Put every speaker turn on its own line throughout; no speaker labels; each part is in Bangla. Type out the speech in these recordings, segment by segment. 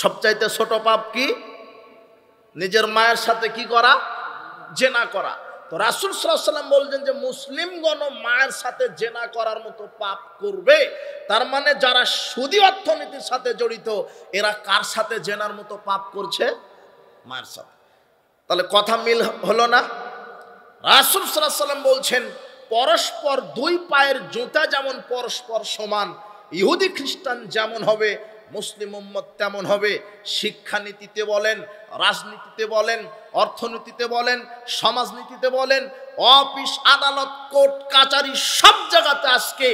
সবচাইতে ছোট পাপ কি? নিজের মায়ের সাথে কি করা? জেনা করা। তো রাসূল সাল্লাল্লাহু আলাইহি ওয়াসাল্লাম বলছেন যে মুসলিমগণ মায়ের সাথে জেনা করার মতো পাপ করবে। তার মানে যারা সুদী অর্থনীতির সাথে জড়িত এরা কার সাথে জেনার মতো পাপ করছে? মায়ের সাথে। তাহলে কথা মিল হলো না? রাসূল সাল্লাল্লাহু আলাইহি ওয়াসাল্লাম বলছেন পরস্পর দুই পায়ের জুতা যেমন পরস্পর সমান, ইহুদি খ্রিস্টান যেমন হবে মুসলিম উম্মত তেমন হবে। শিক্ষানীতিতে বলেন, রাজনীতিতে বলেন, অর্থনীতিতে বলেন, সমাজনীতিতে বলেন, অফিস আদালত কোর্ট কাচারি সব জায়গাতে আজকে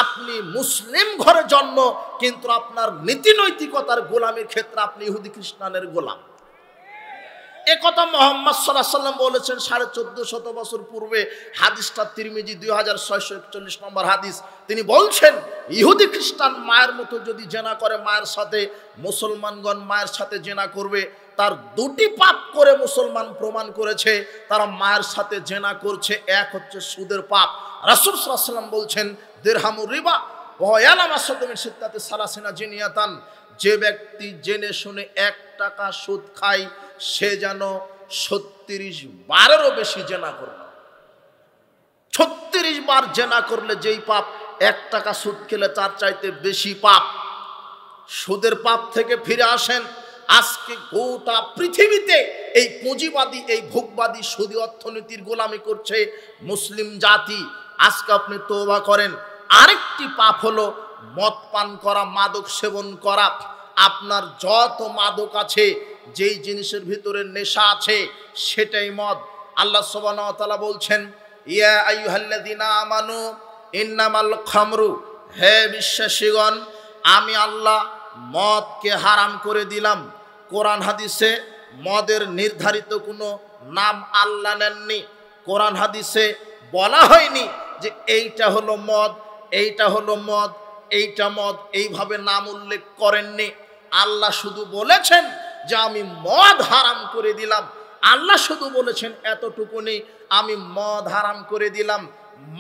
আপনি মুসলিম ঘরে জন্ম, কিন্তু আপনার নীতি নৈতিকতার গোলামির ক্ষেত্রে আপনি ইহুদি খ্রিস্টানের গোলাম। এ কথা মুহাম্মদ সাল্লাল্লাহু আলাইহি ওয়াসাল্লাম বলেছেন 1450 বছর পূর্বে। হাদিসটা তিরমিজি 2641 নম্বর হাদিস। তিনি বলছেন ইহুদি খ্রিস্টান মায়ের মতো যদি জেনা করে মায়ের সাথে, মুসলমানগণ মায়ের সাথে জেনা করবে। তার দুটি পাপ করে মুসলমান প্রমাণ করেছে তারা মায়ের সাথে জেনা করছে। এক হচ্ছে সুদের পাপ। রাসূল সাল্লাল্লাহু আলাইহি ওয়াসাল্লাম বলছেন দিরহামুর রিবা ওয়া ইয়ালামু সাদমিন সিত্তাতি সালাসিনা জিনিয়াতান, যে ব্যক্তি জেনে শুনে 1 টাকা সুদ খায় সে যেন 36 বারেরও বেশি জেনা করে। 36 বার জেনা করলে যেই পাপ, 1 টাকা সুদ খেলে তার চাইতে বেশি পাপ। সুদের পাপ থেকে ফিরে আসেন। আজকে গোটা পৃথিবীতে এই পুঁজিবাদী, এই ভোগবাদী সুদী অর্থনীতির গোলামি করছে মুসলিম জাতি। আজকে আপনি তওবা করেন। আরেকটি পাপ হলো মদ পান করা, মাদক সেবন করা। আপনার যত মাদক আছে, যেই জিনিসের ভিতরে নেশা আছে সেটাই মদ। আল্লাহ সুবহানাহু ওয়া তাআলা বলছেন ইয়া আইয়ুহাল্লাযীনা আমানু ইন্নামাল খামরু, হে বিশ্বাসীগণ আমি আল্লাহ মদকে হারাম করে দিলাম। কোরআন হাদিসে মদের নির্ধারিত কোনো নাম আল্লাহ নেননি। কোরআন হাদিসে বলা হয়নি যে এইটা হলো মদ, এইটা হলো মদ, এইটা মদ, এইভাবে নাম উল্লেখ করেননি। আল্লাহ শুধু বলেছেন যে আমি মদ হারাম করে দিলাম। আল্লাহ শুধু বলেছেন এতটুকুনি, আমি মদ হারাম করে দিলাম।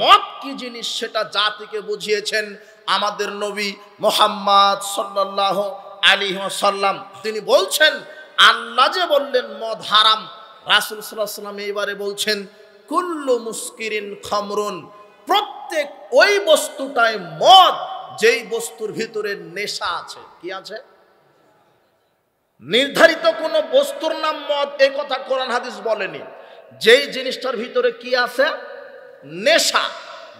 মদ কি জিনিস সেটা জাতিকে বুঝিয়েছেন আমাদের নবী মুহাম্মদ সাল্লাল্লাহু আলাইহি ওয়াসাল্লাম। তিনি বলছেন আল্লাহ যে বললেন মদ হারাম, রাসূল সাল্লাল্লাহু আলাইহি ওয়াসাল্লাম এইবারে বলছেন কুল্লু মুস্কিরিন খামরুন, প্রত্যেক ওই বস্তুটাই মদ যেই বস্তুর ভিতরে নেশা আছে। কি আছে? নির্ধারিত কোন বস্তুর নাম মদ এই কথা কোরআন হাদিস বলেনি। যেই জিনিসটার ভিতরে কি আছে? নেশা,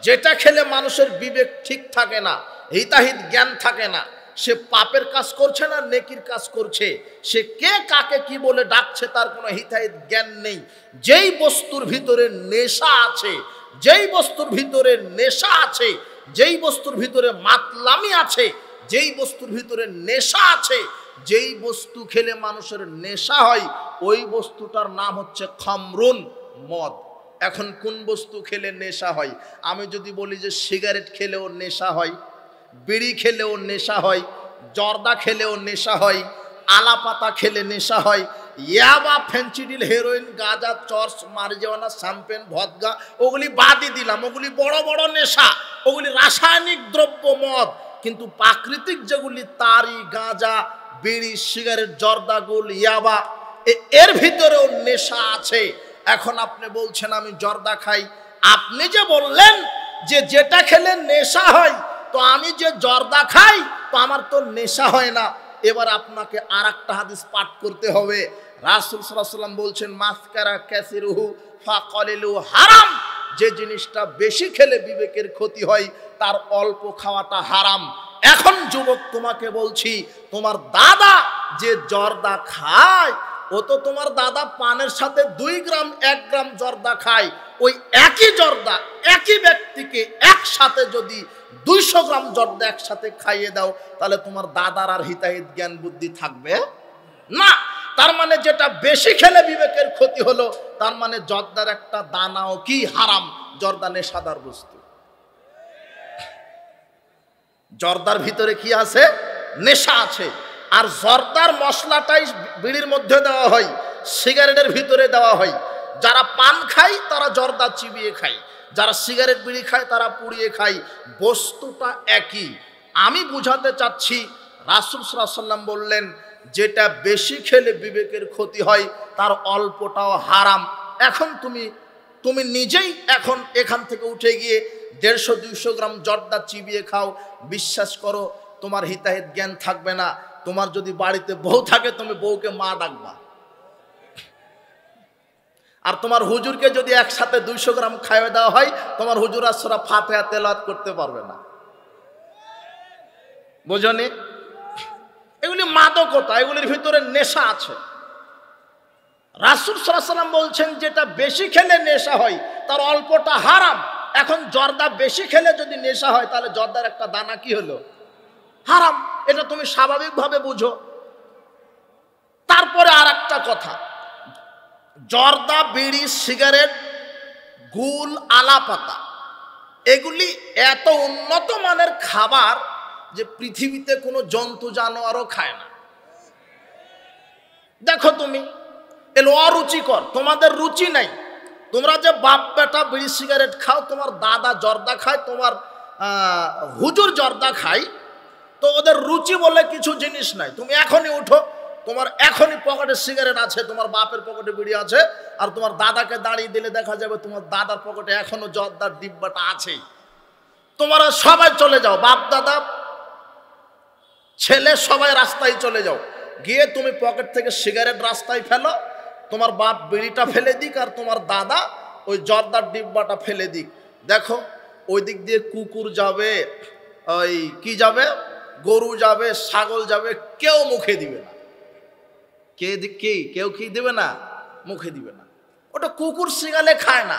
যেটা খেলে মানুষের বিবেক ঠিক থাকে না, হিতাহিত জ্ঞান থাকে না, সে পাপের কাজ করছে না নেকির কাজ করছে, সে কে কাকে কি বলে ডাকছে তার কোনো হিতাহিত জ্ঞান নেই। যেই বস্তুর ভিতরে নেশা আছে, যেই বস্তুর ভিতরে নেশা আছে, যেই বস্তুর ভিতরে মাতলামি আছে, যেই বস্তুর ভিতরে নেশা আছে, যেই বস্তু খেলে মানুষের নেশা হয় ওই বস্তুটার নাম হচ্ছে খামরুন, মদ। এখন কোন বস্তু খেলে নেশা হয়? আমি যদি বলি যে সিগারেট খেলেও নেশা হয়, বিড়ি খেলেও নেশা হয়, জর্দা খেলেও নেশা হয়, আলাপাতা খেলে নেশা হয়, ইয়াবা, ফেন্সিডিল, হেরোইন, গাঁজা, চর্চ, মারিজুয়ানা, শ্যাম্পেন, ভদকা ওগুলি বাদই দিলাম, ওগুলি বড় বড় নেশা, ওগুলি রাসায়নিক দ্রব্য মদ। কিন্তু প্রাকৃতিক যেগুলি তারি, গাঁজা, বিড়ি, সিগারেট, জর্দা, গুল, ইয়াবা, এর ভিতরেও নেশা আছে। এখন আপনি বলছেন আমি জর্দা খাই, আপনি যে বললেন যে যেটা খেলে নেশা হয়, তো আমি যে জর্দা খাই তো আমার তো নেশা হয় না। এবার আপনাকে আর একটা হাদিস পাঠ করতে হবে। রাসূল সাল্লাল্লাহু আলাইহি ওয়াসাল্লাম বলছেন মাসকারা কাসিরুহু ফাকালিলু হারাম, যে জিনিসটা বেশি খেলে বিবেকের ক্ষতি হয় তার অল্প খাওয়াটা হারাম। এখন যুবক তোমাকে বলছি, তোমার দাদা যে জর্দা খায় ও তো তোমার দাদা পানের সাথে 2 গ্রাম 1 গ্রাম জর্দা খায়। ওই একই জর্দা একই ব্যক্তিকে একসাথে যদি 200 গ্রাম জর্দা একসাথে খাইয়ে দাও তাহলে তোমার দাদার আর হিতাহিত জ্ঞান বুদ্ধি থাকবে না। তার মানে যেটা বেশি খেলে বিবেকের ক্ষতি হলো, তার মানে জর্দার একটা দানাও কি হারাম। জর্দা নেশাদার বস্তু। জর্দার ভিতরে কি আছে? নেশা আছে। আর জর্দার মশলাটাই বিড়ির মধ্যে দেওয়া হয়, সিগারেটের ভিতরে দেওয়া হয়। যারা পান খায় তারা জর্দা চিবিয়ে খায়, যারা সিগারেট বিড়ি খায় তারা পুড়িয়ে খায়। বস্তুটা একই। আমি বুঝাতে চাচ্ছি রাসূল সাল্লাল্লাহু আলাইহি ওয়াসাল্লাম বললেন যেটা বেশি খেলে বিবেকের ক্ষতি হয় তার অল্পটাও হারাম। এখন তুমি নিজেই এখন এখান থেকে উঠে গিয়ে 150-200 গ্রাম জর্দা চিবিয়ে খাও, বিশ্বাস করো তোমার হিতাহিত জ্ঞান থাকবে না। তোমার যদি বাড়িতে বউ থাকে তুমি বউকে মা ডাকবা, আর তোমার হুজুরকে যদি একসাথে 200 গ্রাম খাইয়ে দেওয়া হয় তোমার হুজুর আর সূরা ফাতিহা তেলাওয়াত করতে পারবে না। বুঝনি? এগুলি মাদকতা, এগুলির ভিতরে নেশা আছে। রাসূল সাল্লাল্লাহু আলাইহি ওয়াসাল্লাম বলছেন যেটা বেশি খেলে নেশা হয় তার অল্পটা হারাম। এখন জর্দা বেশি খেলে যদি নেশা হয় তাহলে জর্দার একটা দানা কি হলো? হারাম। এটা তুমি স্বাভাবিকভাবে বুঝো। তারপরে আর একটা কথা, জর্দা, বিড়ি, সিগারেট, গুল, আলাপাতা এগুলি এত উন্নত মানের খাবার যে পৃথিবীতে কোনো জন্তু জানোয়ারও খায় না। দেখো তুমি এলো অরুচিকর, তোমাদের রুচি নাই। তোমরা যে বাপ বেটা বিড়ি সিগারেট খাও, তোমার দাদা জর্দা খায়, তোমার হুজুর জর্দা খায়, তো ওদের রুচি বলে কিছু জিনিস নাই। তুমি এখনই উঠো, তোমার এখনই পকেটে সিগারেট আছে, তোমার বাপের পকেটে বিড়ি আছে, আর তোমার দাদাকে দাঁড়িয়ে দিলে দেখা যাবে তোমার দাদার পকেটে এখনো জর্দার ডিব্বাটা আছেই। তোমরা সবাই চলে যাও, বাপ দাদা ছেলে সবাই রাস্তায় চলে যাও, গিয়ে তুমি পকেট থেকে সিগারেট রাস্তায় ফেলো, তোমার বাপ বিড়িটা ফেলে দিক আর তোমার দাদা ওই জর্দার ডিব্বাটা ফেলে দিক। দেখো ওই দিক দিয়ে কুকুর যাবে, ওই কি যাবে, গরু যাবে, ছাগল যাবে, কেউ মুখে দিবে না। কেউ কি দেবে না, মুখে দিবে না। ওটা কুকুর শিগালে খায় না,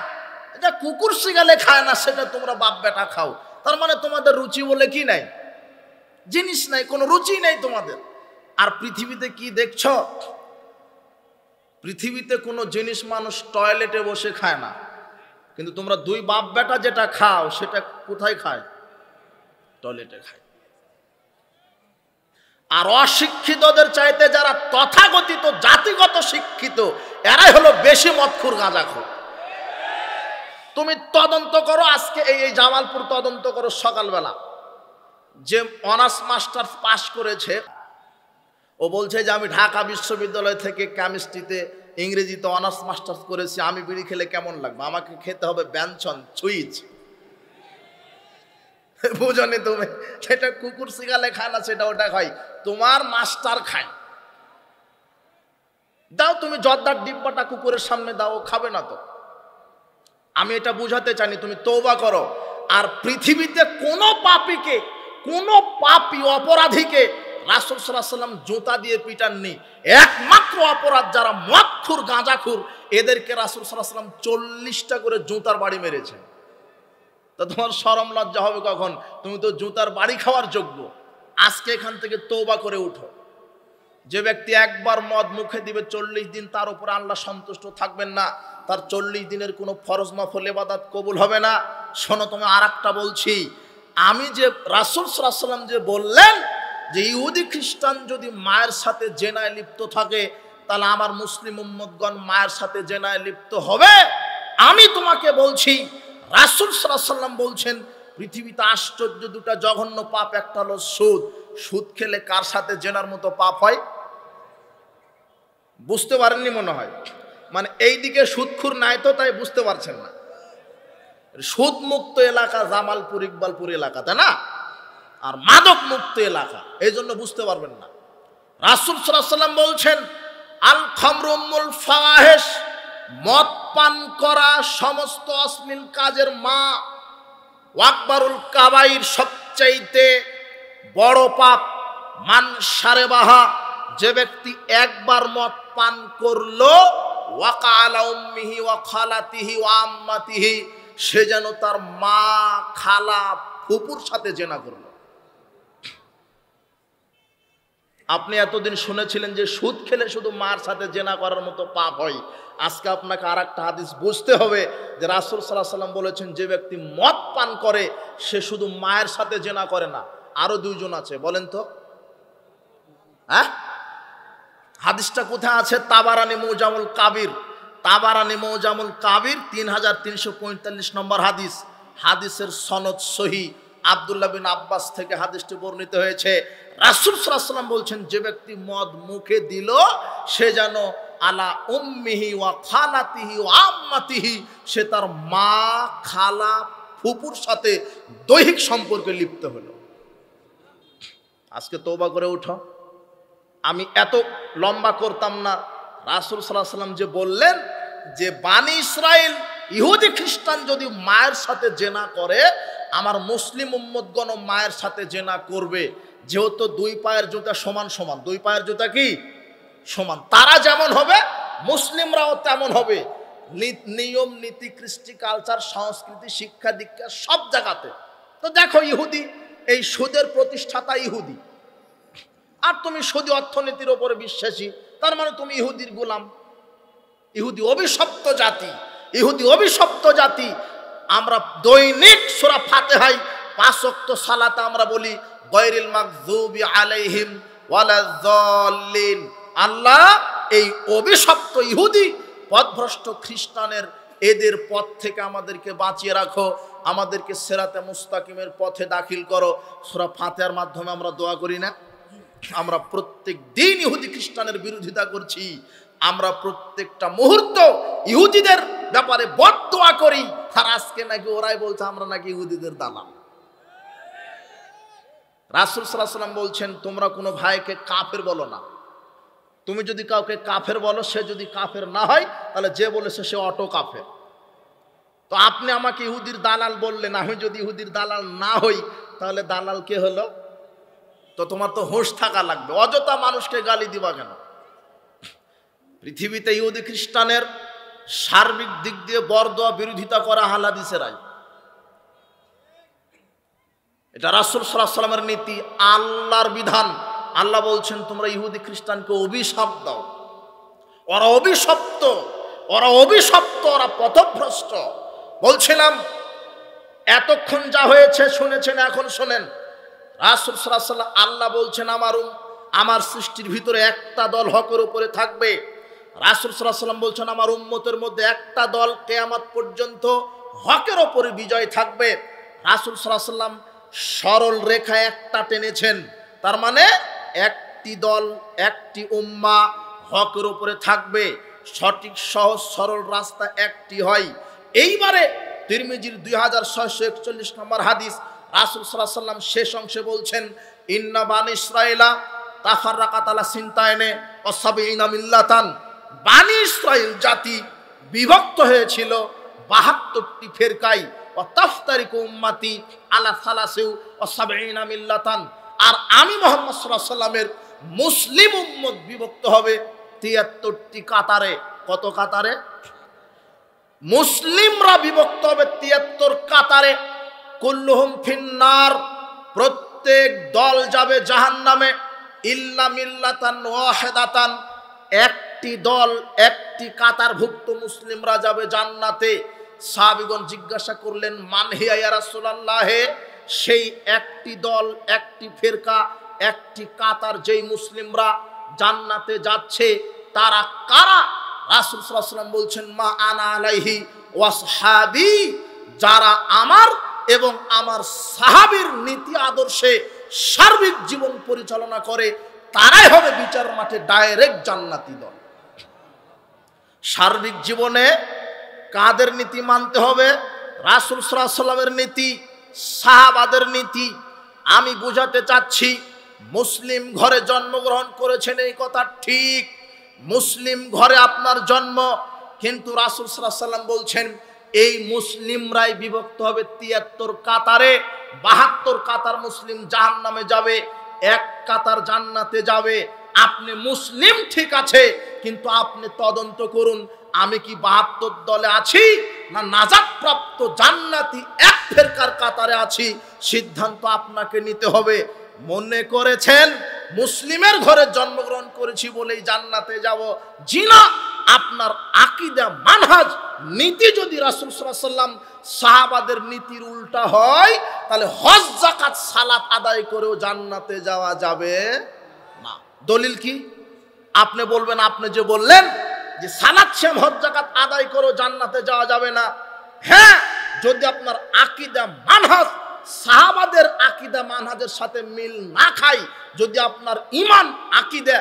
এটা কুকুর শিগালে খায় না, সেটা তোমরা বাপ বেটা খাও। তার মানে তোমাদের রুচি বলে কি নাই, জিনিস নাই, কোনো রুচি নাই তোমাদের। আর পৃথিবীতে কি দেখছ, পৃথিবীতে কোনো জিনিস মানুষ টয়লেটে বসে খায় না, কিন্তু তোমরা দুই বাপ বেটা যেটা খাও সেটা কোথায় খায়, টয়লেটে খায়। আর অশিক্ষিতদের চাইতে যারা তথাকথিত জাতিগত শিক্ষিত এরাই হলো বেশি মদখোর গাঁজাখোর। তুমি তদন্ত করো, আজকে এই জামালপুর তদন্ত করো, সকালবেলা যে অনার্স মাস্টার্স পাশ করেছে ও বলছে যে আমি ঢাকা বিশ্ববিদ্যালয় থেকে কেমিস্ট্রিতে ইংরেজিতে অনার্স মাস্টার্স করেছি, আমি বিড়ি খেলে কেমন লাগবে, আমাকে খেতে হবে ব্যঞ্জন সুইচ। বুঝনি তুমি? সেটা কুকুর শিগালে খায় না, সেটা ওটা খাই, তোমার মাস্টার খায়। দাও তুমি জর্দার ডিব্বাটা কুকুরের সামনে দাও, খাবে না তো। আমি এটা বুঝাতে চাইনি, তুমি তওবা করো। আর পৃথিবীতে কোনো পাপীকে, কোনো পাপী অপরাধীকে রাসূল সাল্লাল্লাহু আলাইহি ওয়াসাল্লাম জুতা দিয়ে পিটাননি। একমাত্র অপরাধ যারা মদখোর গাঁজাখোর, এদেরকে রাসূল সাল্লাল্লাহু আলাইহি ওয়াসাল্লাম 40টা করে জুতার বাড়ি মেরেছে। তা তোমার শরম লজ্জা হবে কখন? তুমি তো জুতার বাড়ি খাওয়ার যোগ্য। আজকে এখান থেকে তওবা করে উঠো। যে ব্যক্তি একবার মদ মুখে দিবে 40 দিন তার উপর আল্লাহ সন্তুষ্ট থাকবেন না, তার 40 দিনের কোনো ফরজ নফল ইবাদত কবুল হবে না। শোনো, তুমি আরেকটা বলছি, আমি যে রাসূল সাল্লাল্লাহু আলাইহি ওয়াসাল্লাম যে বললেন যে ইহুদি খ্রিস্টান যদি মায়ের সাথে জেনায় লিপ্ত থাকে তাহলে আমার মুসলিম উম্মতগণ মায়ের সাথে জেনায় লিপ্ত হবে। আমি তোমাকে বলছি রাসূল সাল্লাল্লাহু আলাইহি ওয়াসাল্লাম বলছেন পৃথিবীতে আশ্চর্য দুটা জঘন্য পাপ, একটা হলো সুদ। সুদ খেলে কার সাথে জেনার মতো পাপ হয় বুঝতে পারেননি মনে হয়। মানে এই দিকে সুদখুর নাই তো, তাই বুঝতে পারছেন না। সুদ মুক্ত এলাকা জামালপুর, ইকবালপুর এলাকা, তাই না? আর মাদক মুক্ত এলাকা, এই জন্য বুঝতে পারবেন না। রাসূল সাল্লাল্লাহু আলাইহি ওয়াসাল্লাম বলছেন আল খামরু উম্মুল ফাওয়াহিশ, মদ পান করা সমস্ত অশ্লীল কাজের মা। ওয়াকবারুল কাবাইর, সবচাইতে বড় পাপ। মান শারেবাহা, যে ব্যক্তি একবার মদ পান করলো, ওয়াকা আলা উম্মিহি ওয়া খালাতিহি ওয়া আম্মাতিহি, সে যেন তার মা, খালা, ফুপুর সাথে জেনা করলো। আপনি এতদিন শুনেছিলেন যে সুদ খেলে শুধু মার সাথে জেনা করার মতো পাপ হয়। আজকে আপনাকে আর একটা হাদিস বুঝতে হবে যে রাসূল সাল্লাল্লাহু আলাইহি ওয়াসাল্লাম বলেছেন যে ব্যক্তি মদ পান করে সে শুধু মায়ের সাথে জেনা করে না, আরো দুইজন আছে, বলেন তো? হ্যাঁ, হাদিসটা কোথায় আছে? তাবারানী মুজামুল কাবির, তাবারানী মুজামুল কাবির 3345 নম্বর হাদিস। হাদিসের সনদ সহি, আব্দুল্লাহ বিন আব্বাস থেকে হাদিসটি বর্ণিত হয়েছে। রাসূল সাল্লাল্লাহু আলাইহি ওয়াসাল্লাম বলছেন, যে ব্যক্তি মদ মুখে দিল সে যেন আলা উম্মিহি ওয়া খালাতিহি ওয়া আম্মাতিহি, সে তার মা, খালা, ফুপুর সাথে দৈহিক সম্পর্কে লিপ্ত হলো। আজকে তওবা করে উঠো। আমি এত লম্বা করতাম না। রাসূল সাল্লাল্লাহু আলাইহি ওয়াসাল্লাম যে বললেন যে বানি ইসরাইল ইহুদি খ্রিস্টান যদি মায়ের সাথে জেনা করে, আমার মুসলিম উম্মতগণ মায়ের সাথে জেনা করবে। যেহেতু দুই পায়ের জুতা সমান সমান, দুই পায়ের জুতা কি সমান, তারা যেমন হবে মুসলিমরাও তেমন হবে। নিয়ম নীতি, কৃষ্টি, কালচার, সংস্কৃতি, শিক্ষা দীক্ষা সব জায়গাতে। তো দেখো ইহুদি, এই সুদের প্রতিষ্ঠাতা ইহুদি, আর তুমি সুদী অর্থনীতির ওপরে বিশ্বাসী, তার মানে তুমি ইহুদির গোলাম। ইহুদি অভিশপ্ত জাতি, ইহুদি অভিশপ্ত জাতি। আমরা দৈনিক সূরা ফাতিহায় 5 ওয়াক্ত সালাতে আমরা বলি গায়রিল মাগযুবি আলাইহিম ওয়ালায-যাল্লিন। আল্লাহ এই অভিশপ্ত ইহুদি, পথভ্রষ্ট খ্রিস্টানের এদের পথ থেকে আমাদেরকে বাঁচিয়ে রাখো, আমাদেরকে সিরাতে মুস্তাকিমের পথে দাখিল করো। সূরা ফাতিহার মাধ্যমে আমরা দোয়া করি না? আমরা প্রত্যেক দিন ইহুদি খ্রিস্টানের বিরোধিতা করছি। আমরা প্রত্যেকটা মুহূর্ত ইহুদিদের ব্যাপারে বদদোয়া করি। আর আজকে নাকি ওরাই বলছে আমরা নাকি ইহুদিদের দালাল। রাসূল সাল্লাল্লাহু আলাইহি ওয়াসাল্লাম বলছেন, তোমরা কোনো ভাইকে কাফের বলো না। তুমি যদি কাউকে কাফের বলো, সে যদি কাফের না হয় তাহলে যে বলেছে সে অটো কাফের। তো আপনি আমাকে ইহুদির দালাল বললেন, আমি যদি ইহুদির দালাল না হই তাহলে দালাল কে হলো? তো তোমার তো হুঁশ থাকা লাগবে। অযথা মানুষকে গালি দিবা কেন? পৃথিবীতে ইহুদি খ্রিস্টানের সার্বিক দিক দিয়ে বরদোয়া বিরোধিতা করা আহলে হাদিসেরাই। এটা রাসূল সাল্লাল্লাহু আলাইহি ওয়াসাল্লামের নীতি, আল্লাহর বিধান। আল্লাহ বলছেন তোমরা ইহুদি খ্রিস্টানকে অভিশাপ দাও। ওরা অভিশপ্ত, ওরা অভিশপ্ত, ওরা পথভ্রষ্ট। বলছিলাম এতক্ষণ যা হয়েছে শুনেছেন, এখন শোনেন। রাসূল সাল্লাল্লাহু আলাইহি ওয়াসাল্লাম, আল্লাহ বলছেন আমার সৃষ্টির ভিতরে একটা দল হকের উপরে থাকবে। রাসূল সাল্লাল্লাহু আলাইহি ওয়াসাল্লাম বলছেন আমার উম্মতের মধ্যে একটা দল কিয়ামত পর্যন্ত হকের উপরে বিজয় থাকবে। রাসূল সাল্লাল্লাহু আলাইহি ওয়াসাল্লাম সরল রেখায় একটা টেনেছেন, তার মানে একটি দল, একটি উম্মাহ হকের উপরে থাকবে। সঠিক সহজ সরল রাস্তা একটি হয়। এইবারে তিরমিজির 2641 নম্বর হাদিস, রাসূল সাল্লাল্লাহু আলাইহি ওয়াসাল্লাম শেষ অংশে বলছেন, ইন্না বানি ইসরাইলা তাফাররাকাত আলা সিনতাইনে ওয়া সাবঈনা মিল্লাতান। বানি ইসরাইল জাতি বিভক্ত হয়েছিল 72টি ফেরকায়। ওয়া তাফতারিকু উম্মতি আলা সালাসি ওয়া সাবঈনা মিল্লাতান। আর আমি মুহাম্মদ সাল্লাল্লাহু আলাইহি ওয়াসাল্লামের মুসলিম উম্মত বিভক্ত হবে 73টি কাতারে। কত কাতারে? মুসলিমরা বিভক্ত হবে 73 কাতারে। কুল্লুহুম ফিন্নার, প্রত্যেক দল যাবে জাহান্নামে। ইল্লা মিল্লাতান ওয়াহিদাতান, একটি দল, একটি কাতারভুক্ত মুসলিমরা যাবে জান্নাতে। সাহাবীগণ জিজ্ঞাসা করলেন, মান হিয়া ইয়া রাসূলুল্লাহ, সেই একটি দল, একটি ফেরকা, একটি কাতার যেই মুসলিমরা জান্নাতে যাচ্ছে তারা কারা? রাসূল সাল্লাল্লাহু আলাইহি ওয়াসাল্লাম বলছেন, মা আনা আলাইহি ওয়া আসহাবি, যারা আমার এবং আমার সাহাবীর নীতি আদর্শে সার্বিক জীবন পরিচালনা করে, তারাই হবে বিচার মাঠে ডাইরেক্ট জান্নাতি দল। সার্বিক জীবনে কাদের নীতি মানতে হবে? রাসূল সাল্লাল্লাহু আলাইহি ওয়াসাল্লামের নীতি, সাহাবাদের নীতি। আমি বোঝাতে চাচ্ছি, মুসলিম ঘরে জন্মগ্রহণ করেছেন এই কথা ঠিক, মুসলিম ঘরে আপনার জন্ম, কিন্তু রাসূল সাল্লাল্লাহু আলাইহি ওয়াসাল্লাম বলছেন এই মুসলিমরাই বিভক্ত হবে 73 কাতারে। 72 কাতার মুসলিম জাহান্নামে যাবে, এক কাতার জান্নাতে যাবে। আপনি মুসলিম ঠিক আছে, কিন্তু আপনি তদন্ত করুন আমি কি 72 দলে আছি না নাজাতপ্রাপ্ত জান্নাতি এক ফেরকার কাতারে আছি। সিদ্ধান্ত আপনাকে নিতে হবে। মনে করেছেন মুসলিমের ঘরে জন্মগ্রহণ করেছি বলেই জান্নাতে যাব? জি না। আপনার আকীদা, মানহাজ, নীতি যদি রাসূল সাল্লাল্লাহু আলাইহি ওয়াসাল্লাম সাহাবাদের নীতির উল্টা হয়, তাহলে হজ, যাকাত, সালাত আদায় করেও জান্নাতে যাওয়া যাবে না। দলিল কি? আপনি বলবেন, আপনি যে বললেন যে সালাত, সিয়াম, হজ, যাকাত আদায় করেও জান্নাতে যাওয়া যাবে না। হ্যাঁ, যদি আপনার আকীদা, মানহাজ সাহাবাদের আকীদা মানহাজের সাথে মিল না খায়, যদি আপনার ঈমান আকীদা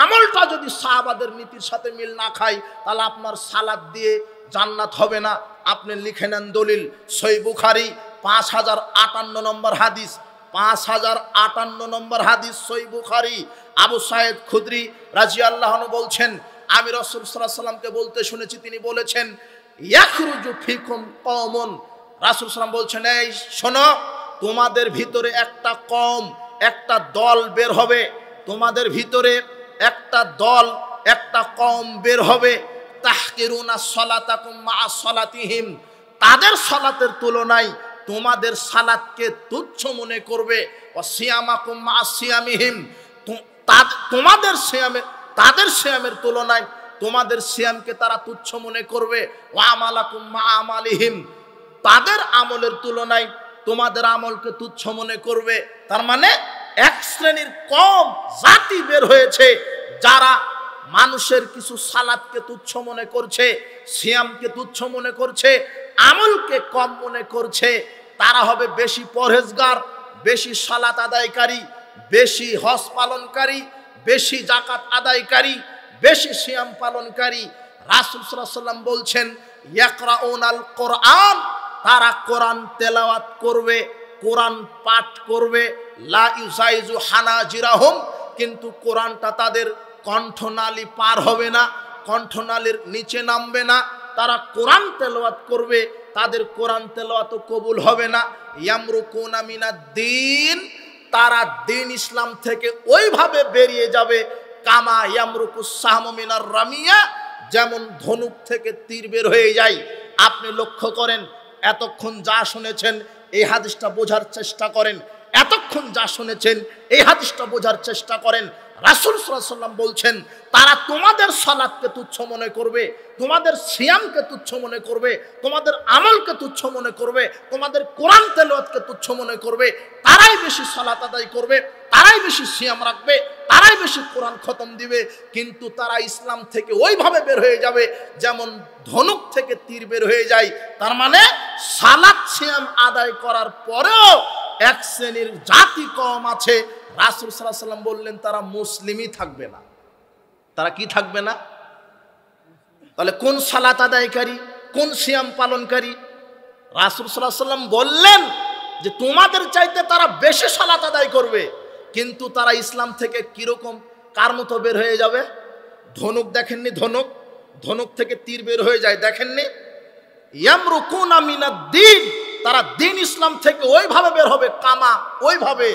আমলটা যদি সাহাবাদের নীতির সাথে মিল না খায়, তাহলে আপনার সালাত দিয়ে জান্নাত হবে না। আপনি লিখে নেন দলিল, সহিহ বুখারী 5058 নম্বর হাদিস, 5058 নম্বর হাদিস সহিহ বুখারী। আবু সাঈদ খুদরি রাদিয়াল্লাহু আনহু বলছেন, আমি রাসূল সাল্লাল্লাহু আলাইহি ওয়াসাল্লামকে বলতে শুনেছি, তিনি বলেছেন ইয়াখরুজু ফিকুম কওমুন, রাসূল সাল্লাল্লাহু বলছেন, এই শোনো, তোমাদের ভিতরে একটা কওম, একটা দল বের হবে, তোমাদের ভিতরে একটা দল, একটা কওম বের হবে, তাহকিরুনা সালাতাকুম মা সালাতিহিম, তাদের সালাতের তুলনায় তোমাদের সালাতকে তুচ্ছ মনে করবে, ওয়া সিয়ামাকুম মা সিয়ামিহিম, তোমাদের সিয়ামে তাদের সিয়ামের তুলনায় তোমাদের সিয়ামকে তারা তুচ্ছ মনে করবে, ওয়া আমালাকুম মা আমালিহিম, তাদের আমলের তুলনায় তোমাদের আমলকে তুচ্ছ মনে করবে। তার মানে এক শ্রেণীর কম জাতি বের হয়েছে যারা মানুষের কিছু সালাতকে তুচ্ছ মনে করছে, সিয়ামকে তুচ্ছ মনে করছে, আমলকে কম মনে করছে। তারা হবে বেশি পরহেজগার, বেশি সালাত আদায়কারী, বেশি হজ পালনকারী, বেশি যাকাত আদায়কারী, বেশি সিয়াম পালনকারী। রাসূল সাল্লাল্লাহু আলাইহি ওয়াসাল্লাম বলছেন ইয়াকরাউনাল কোরআন, তারা কোরআন তেলাওয়াত করবে, কোরআন পাঠ করবে, লা ইউজাইজু হানাজিরাহুম, কিন্তু কোরআনটা তাদের কণ্ঠনালী পার হবে না, কণ্ঠনালীর নিচে নামবে না। তারা কোরআন তেলাওয়াত করবে, তাদের কোরআন তেলাওয়াত কবুল হবে না। ইয়ামরুকুনা মিনাদ্দিন, তারা দ্বীন ইসলাম থেকে ওইভাবে বেরিয়ে যাবে কামা ইয়ামরুকুস সাহমু মিনার রামিয়া, যেমন ধনুক থেকে তীর বের হয়ে যায়। আপনি লক্ষ্য করেন, এতক্ষণ যা শুনেছেন এই হাদিসটা বোঝার চেষ্টা করেন, এতক্ষণ যা শুনেছেন এই হাদিসটা বোঝার চেষ্টা করেন। রাসূল সাল্লাল্লাহু আলাইহি ওয়াসাল্লাম বলছেন তারা তোমাদের সালাতকে তুচ্ছ মনে করবে, তোমাদের সিয়ামকে তুচ্ছ মনে করবে, তোমাদের আমলকে তুচ্ছ মনে করবে, তোমাদের কোরআন তেলাওয়াতকে তুচ্ছ মনে করবে। তারাই বেশি সালাত আদায় করবে, তারাই বেশি সিয়াম রাখবে, তারাই বেশি কোরআন খতম দিবে, কিন্তু তারা ইসলাম থেকে ওইভাবে বের হয়ে যাবে যেমন ধনুক থেকে তীর বের হয়ে যায়। তার মানে সালাত সিয়াম আদায় করার পরেও এক শ্রেণীর জাতি কম আছে, রাসূল সাল্লাল্লাহু আলাইহি ওয়াসাল্লাম বললেন তারা মুসলিমই থাকবে না। তারা কি থাকবে না? তাহলে কোন সালাত আদায়কারী, কোন সিয়াম পালনকারী? রাসূল সাল্লাল্লাহু আলাইহি ওয়াসাল্লাম বললেন যে তোমাদের চাইতে তারা বেশি সালাত আদায় করবে, কিন্তু তারা ইসলাম থেকে কিরকম, কার মতো বের হয়ে যাবে? ধনুক দেখেননি? ধনুক, ধনুক থেকে তীর বের হয়ে যায়, দেখেননি? ইয়ামরুকুনা মিনাদ্দিন, তারা দ্বীন ইসলাম থেকে ওইভাবে বের হবে কামা, ওইভাবে